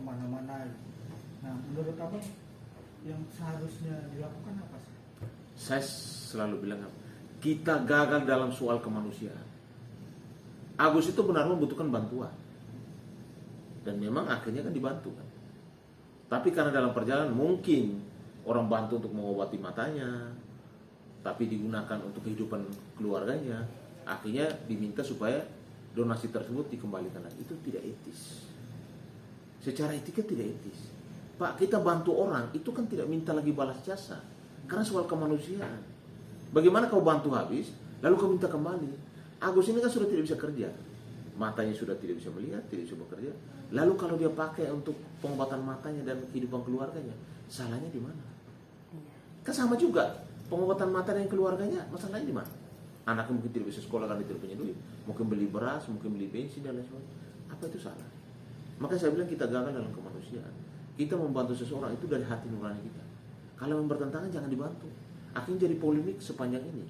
kemana-mana gitu. Nah, menurut Abang yang seharusnya dilakukan apa sih? Saya selalu bilang kita gagal dalam soal kemanusiaan. Agus itu benar membutuhkan bantuan dan memang akhirnya kan dibantu kan. Tapi karena dalam perjalanan mungkin orang bantu untuk mengobati matanya, tapi digunakan untuk kehidupan keluarganya, akhirnya diminta supaya donasi tersebut dikembalikan lagi. Itu tidak etis. Secara etika tidak etis. Pak, kita bantu orang itu kan tidak minta lagi balas jasa, karena soal kemanusiaan. Bagaimana kau bantu habis, lalu kau minta kembali? Agus ini kan sudah tidak bisa kerja, matanya sudah tidak bisa melihat, tidak bisa bekerja. Lalu kalau dia pakai untuk pengobatan matanya dan kehidupan keluarganya, salahnya di mana? Kan sama juga, pengobatan mata dan keluarganya, masalahnya di mana? Anaknya mungkin tidak bisa sekolah karena tidak punya duit, mungkin beli beras, mungkin beli bensin dan lain sebagainya. Apa itu salah? Makanya saya bilang kita gagal dalam kemanusiaan. Kita membantu seseorang itu dari hati nurani kita. Kalau yang bertentangan jangan dibantu. Akhirnya jadi polemik sepanjang ini.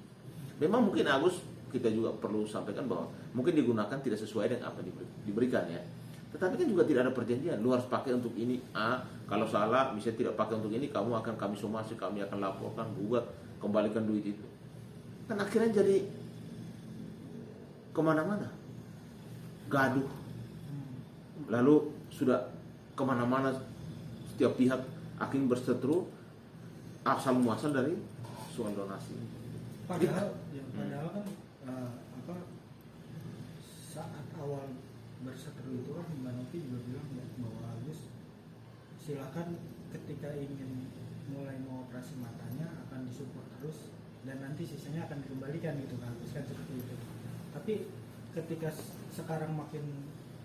Memang mungkin Agus, kita juga perlu sampaikan bahwa mungkin digunakan tidak sesuai dengan apa diberikan ya. Tetapi kan juga tidak ada perjanjian, lu harus pakai untuk ini A, kalau salah misalnya tidak pakai untuk ini, kamu akan kami somasi, kami akan laporkan, gugat, kembalikan duit itu. Kan akhirnya jadi kemana-mana, gaduh. Lalu sudah kemana-mana, setiap pihak akhirnya berseteru, asal muasal dari soal donasi. Padahal kan saat awal berseteru itu kan Mbak Novi juga bilang ya, bahwa Agus silakan ketika ingin mulai mengoperasi matanya akan disupport terus dan nanti sisanya akan dikembalikan gitu kan, Agus kan seperti itu. Tapi ketika sekarang makin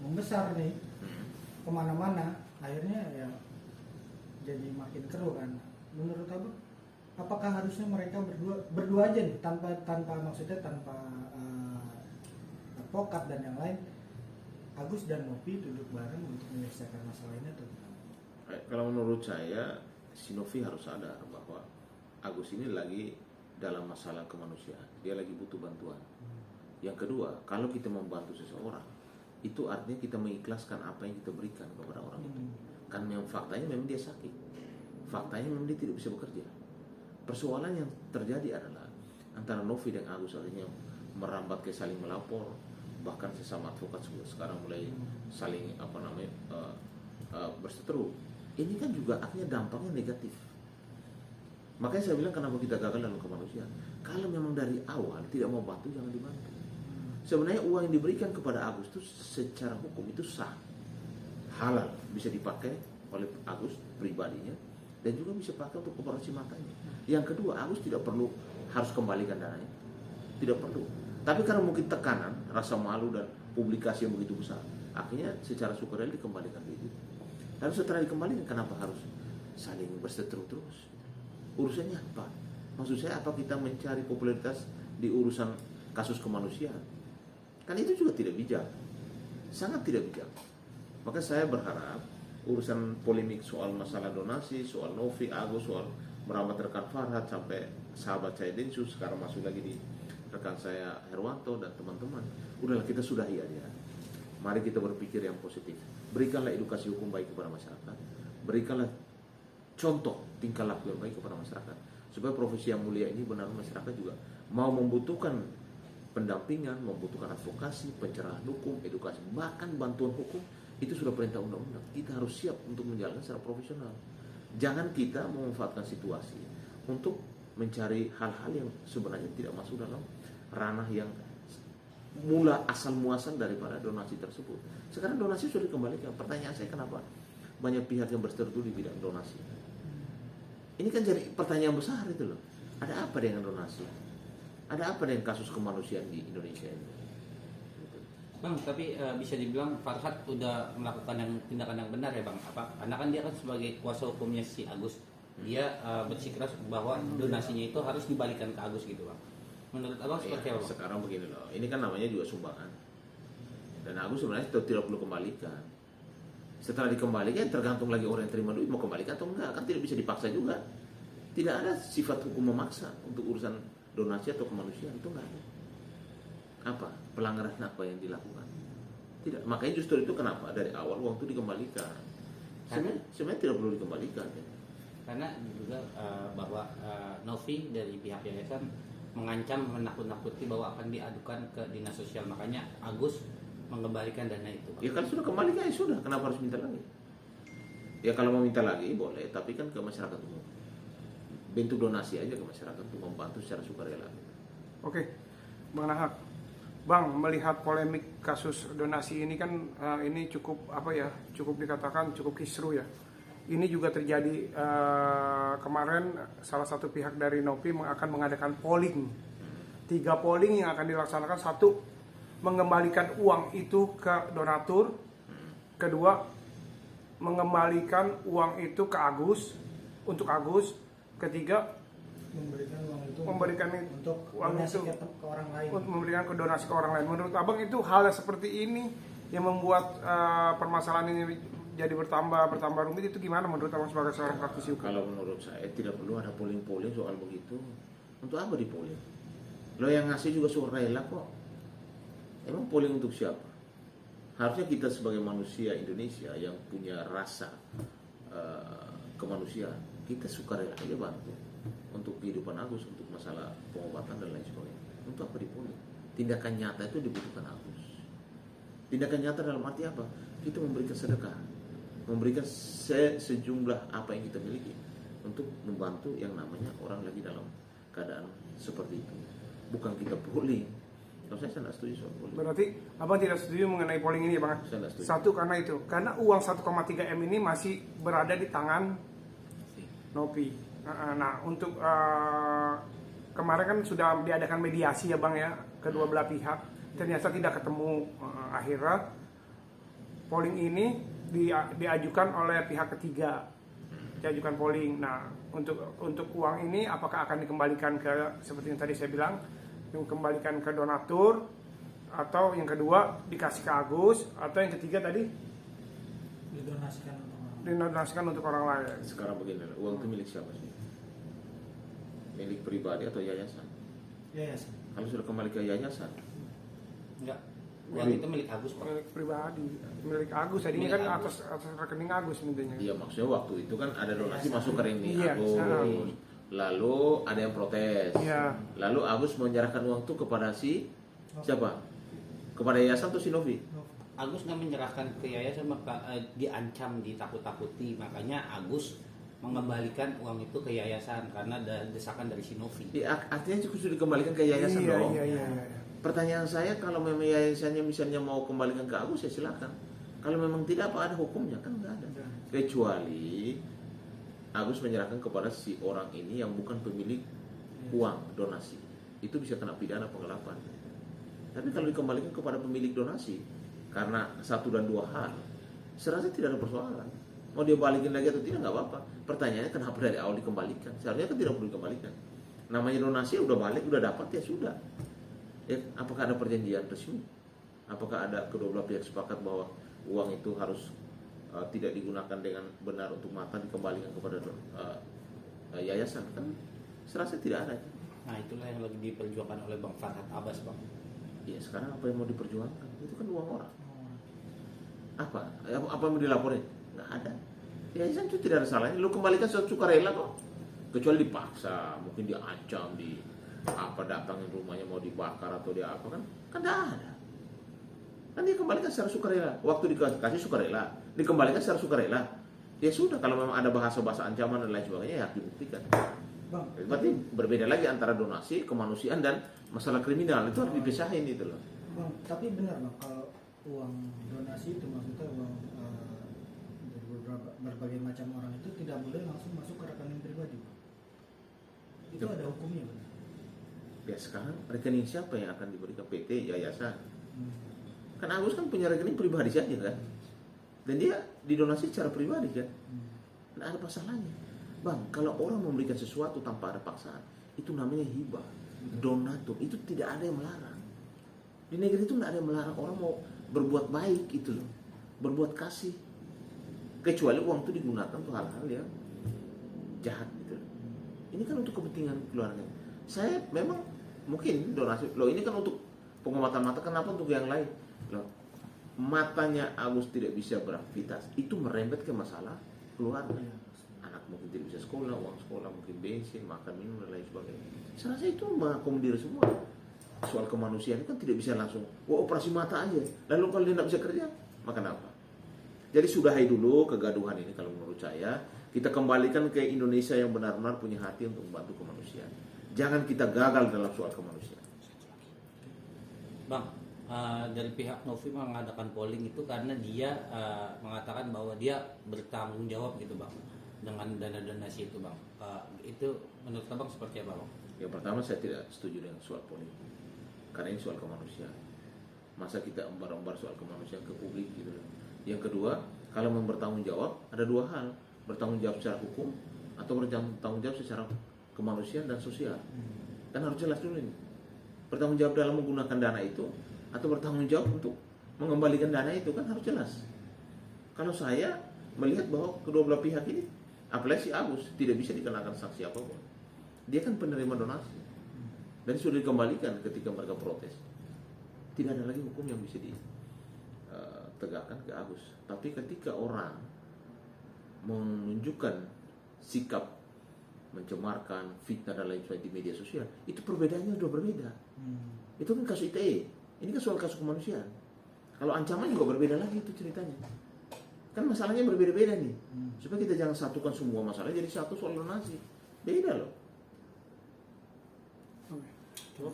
membesar nih kemana-mana, akhirnya ya jadi makin keruh kan. Menurut Abang, apakah harusnya mereka berdua aja nih tanpa maksudnya tanpa advokat dan yang lain, Agus dan Novi duduk bareng untuk menyelesaikan masalah ini atau gimana? Kalau menurut saya, si Novi harus sadar bahwa Agus ini lagi dalam masalah kemanusiaan, dia lagi butuh bantuan. Yang kedua, kalau kita membantu seseorang, itu artinya kita mengikhlaskan apa yang kita berikan kepada orang itu. Kan memang faktanya memang dia sakit, faktanya memang dia tidak bisa bekerja. Persoalan yang terjadi adalah antara Novi dan Agus artinya merambat ke saling melapor, bahkan sesama advokat sekarang mulai saling berseteru. Ini kan juga akhirnya dampaknya negatif. Makanya saya bilang kenapa kita gagal dalam kemanusiaan. Kalau memang dari awal tidak mau bantu, jangan dibantu. Sebenarnya uang yang diberikan kepada Agus itu secara hukum itu sah, halal, bisa dipakai oleh Agus pribadinya dan juga bisa pakai untuk operasi matanya. Yang kedua, Agus tidak perlu harus kembalikan dananya, tidak perlu. Tapi karena mungkin tekanan, rasa malu dan publikasi yang begitu besar, akhirnya secara sukarela dikembalikan itu. Lalu setelah dikembalikan, kenapa harus saling berseteru terus? Urusannya apa? Maksud saya apa kita mencari popularitas di urusan kasus kemanusiaan? Kan itu juga tidak bijak, sangat tidak bijak. Maka saya berharap urusan polemik soal masalah donasi, soal Novi, Agus, soal merawat rekan Farhad sampai sahabat saya Densus, sekarang masuk lagi di rekan saya Herwanto dan teman-teman. Udahlah, kita sudahi aja. Mari kita berpikir yang positif. Berikanlah edukasi hukum baik kepada masyarakat. Berikanlah contoh tingkah laku yang baik kepada masyarakat. Supaya profesi yang mulia ini benar masyarakat juga mau membutuhkan pendampingan, membutuhkan advokasi, pencerahan hukum, edukasi, bahkan bantuan hukum. Itu sudah perintah undang-undang. Kita harus siap untuk menjalankan secara profesional. Jangan kita memanfaatkan situasi untuk mencari hal-hal yang sebenarnya tidak masuk dalam ranah yang mula asal muasal daripada donasi tersebut. Sekarang donasi sudah dikembalikan. Pertanyaan saya, kenapa banyak pihak yang berseteru di bidang donasi? Ini kan jadi pertanyaan besar itu loh. Ada apa dengan donasi? Ada apa dengan kasus kemanusiaan di Indonesia ini? Bang, tapi bisa dibilang Farhad udah melakukan tindakan yang benar ya Bang? Apa? Karena kan dia kan sebagai kuasa hukumnya si Agus, dia bersikeras bahwa donasinya itu harus dibalikan ke Agus gitu Bang. Menurut Abang seperti apa Bang? Sekarang begini loh, ini kan namanya juga sumbangan. Dan Agus sebenarnya tidak perlu kembalikan. Setelah dikembalikan tergantung lagi orang yang terima duit mau kembalikan atau enggak, kan tidak bisa dipaksa juga. Tidak ada sifat hukum memaksa untuk urusan donasi atau kemanusiaan, itu enggak ada. Apa? Pelanggaran apa yang dilakukan? Tidak. Makanya justru itu kenapa dari awal uang itu dikembalikan. Sebenarnya tidak perlu dikembalikan ya. Karena juga bahwa Novi dari pihak yayasan mengancam, menakut-nakuti bahwa akan diadukan ke dinas sosial, makanya Agus mengembalikan dana itu. Ya kalau sudah kembalikan ya sudah, kenapa harus minta lagi? Ya kalau mau minta lagi boleh, tapi kan ke masyarakat umum. Bentuk donasi aja ke masyarakat untuk membantu secara sukarela. Oke, Bang Nahak. Bang, melihat polemik kasus donasi ini kan ini cukup cukup dikatakan cukup kisru ya. Ini juga terjadi kemarin salah satu pihak dari Nopi akan mengadakan polling. 3 polling yang akan dilaksanakan. 1, mengembalikan uang itu ke donatur. Kedua, mengembalikan uang itu ke Agus, untuk Agus. Ketiga, memberikan untuk uang donasi itu ke orang lain. memberikan ke donasi ke orang lain. Menurut Abang itu hal seperti ini yang membuat permasalahan ini jadi bertambah rumit, itu gimana menurut Abang sebagai seorang praktisi hukum? Kalau menurut saya tidak perlu ada polling soal begitu. Untuk apa di polling? Lo yang ngasih juga sukarela kok. Emang polling untuk siapa? Harusnya kita sebagai manusia Indonesia yang punya rasa kemanusiaan, kita sukarela aja bantu untuk kehidupan Agus, untuk masalah pengobatan dan lain sebagainya. Untuk apa di polling? Tindakan nyata itu dibutuhkan Agus. Tindakan nyata dalam arti apa? Kita memberikan sedekah, memberikan sejumlah apa yang kita miliki untuk membantu yang namanya orang lagi dalam keadaan seperti itu. Bukan kita polling. Kalau saya tidak setuju soal polling. Berarti Abang tidak setuju mengenai polling ini, Bang? Saya tidak setuju. Satu, karena uang 1,3 M ini masih berada di tangan Nopi. Nah, untuk kemarin kan sudah diadakan mediasi ya, Bang ya, kedua belah pihak. Ternyata tidak ketemu. Akhirnya polling ini diajukan oleh pihak ketiga. Diajukan polling. Nah, untuk uang ini apakah akan dikembalikan ke, seperti yang tadi saya bilang, dikembalikan ke donatur, atau yang kedua dikasih ke Agus, atau yang ketiga tadi didonasikan untuk orang lain. Sekarang begini, uang itu milik siapa sih? Milik pribadi atau yayasan? Yayasan. Kalau sudah kembali ke yayasan, Enggak. Uang itu milik Agus, Pak. Milik pribadi, milik Agus. Tadinya Milik kan Agus. atas rekening Agus intinya. iya maksudnya waktu itu kan ada donasi masuk ke rekening Iya, Agus. Lalu ada yang protes. Iya. Lalu Agus menyerahkan uang itu kepada si siapa? Kepada yayasan atau si Novi? Agus nggak menyerahkan ke yayasan, maka diancam, ditakut-takuti, makanya Agus mengembalikan uang itu ke yayasan karena ada desakan dari si Novi. Ya, artinya sudah dikembalikan ke yayasan Iya, dong. iya. Pertanyaan saya, kalau memang yayasannya misalnya mau kembalikan ke Agus ya silakan. Kalau memang tidak, apa ada hukumnya? Kan nggak ada. Kecuali Agus menyerahkan kepada si orang ini yang bukan pemilik uang donasi, itu bisa kena pidana penggelapan. Tapi kalau dikembalikan kepada pemilik donasi karena 1 dan 2 hal, serasa tidak ada persoalan. Mau dia balikin lagi atau tidak nggak apa-apa. Pertanyaannya kenapa dari awal dikembalikan? Seharusnya kan tidak perlu dikembalikan. Namanya donasi udah balik, udah dapat ya sudah. Ya, apakah ada perjanjian resmi? Apakah ada kedua belah pihak sepakat bahwa uang itu harus tidak digunakan dengan benar untuk mata, dikembalikan kepada yayasan? Kan serasa tidak ada. Nah, itulah yang lagi diperjuangkan oleh Bang Farhad Abbas, Bang. Ya sekarang apa yang mau diperjuangkan? Itu kan uang orang. Apa yang mau dilaporin? Nggak ada. Yayasan itu tidak ada salahnya. Lu kembalikan sukarela kok. Kecuali dipaksa, mungkin diancam, datangin rumahnya mau dibakar atau dia apa, kan tidak ada. Kan dia kembalikan secara sukarela. Waktu dikasih sukarela, dikembalikan secara sukarela. Ya sudah, kalau memang ada bahasa-bahasa ancaman dan lain sebagainya ya dibuktikan. Bang, Berarti berbeda lagi antara donasi, kemanusiaan dan masalah kriminal, itu harus dipisahin itu loh. Bang, tapi benar Bang, kalau uang donasi itu maksudnya uang dari berbagai macam orang itu tidak boleh langsung masuk ke rekening pribadi, Bang. Itu ada hukumnya, Bang. Ya sekarang rekening siapa yang akan diberikan? PT, yayasan. Kan Agus kan punya rekening pribadi saja kan, dan dia didonasi secara pribadi kan, nggak ada masalahnya. Bang, kalau orang memberikan sesuatu tanpa ada paksaan, itu namanya hibah, donatur, itu tidak ada yang melarang. Di negeri itu nggak ada yang melarang orang mau berbuat baik itu loh, berbuat kasih, kecuali uang itu digunakan untuk hal-hal yang jahat gitu loh. Ini kan untuk kepentingan keluarga. Saya memang mungkin donasi, loh ini kan untuk pengobatan mata, kenapa untuk yang lain? Loh, matanya Agus tidak bisa beraktivitas, itu merembet ke masalah keluarga. Iya. Anak mungkin tidak bisa sekolah, uang sekolah mungkin bensin, makan minum dan lain sebagainya. Saya rasa itu mengakomodir semua. Soal kemanusiaan kan tidak bisa langsung, wah operasi mata aja. Lalu kalau dia tidak bisa kerja, makan apa? Jadi sudahi dulu kegaduhan ini kalau menurut saya. Kita kembalikan ke Indonesia yang benar-benar punya hati untuk membantu kemanusiaan. Jangan kita gagal dalam soal kemanusiaan. Bang, dari pihak Novi mengadakan polling itu karena dia mengatakan bahwa dia bertanggung jawab gitu bang dengan dana donasi itu bang. Itu menurut abang seperti apa bang? Yang pertama saya tidak setuju dengan soal politik, karena ini soal kemanusiaan. Masa kita embar-embar soal kemanusiaan ke publik gitu. Yang kedua, kalau mau bertanggung jawab ada dua hal, bertanggung jawab secara hukum atau bertanggung jawab secara kemanusiaan dan sosial. Kan harus jelas dulu ini. Bertanggung jawab dalam menggunakan dana itu atau bertanggung jawab untuk mengembalikan dana itu kan harus jelas. Kalau saya melihat bahwa kedua belah pihak ini, apalagi si Agus, tidak bisa dikenakan sanksi apapun. Dia kan penerima donasi dan sudah dikembalikan ketika mereka protes. Tidak ada lagi hukum yang bisa ditegakkan ke Agus. Tapi ketika orang menunjukkan sikap mencemarkan, fitnah dan lain sebagainya di media sosial, itu perbedaannya sudah berbeda. Itu kan kasus ITE, ini kan soal kasus kemanusiaan. Kalau ancaman juga berbeda lagi itu ceritanya. Kan masalahnya berbeda-beda nih. Supaya kita jangan satukan semua masalah jadi satu soal donasi. Beda loh. Oke.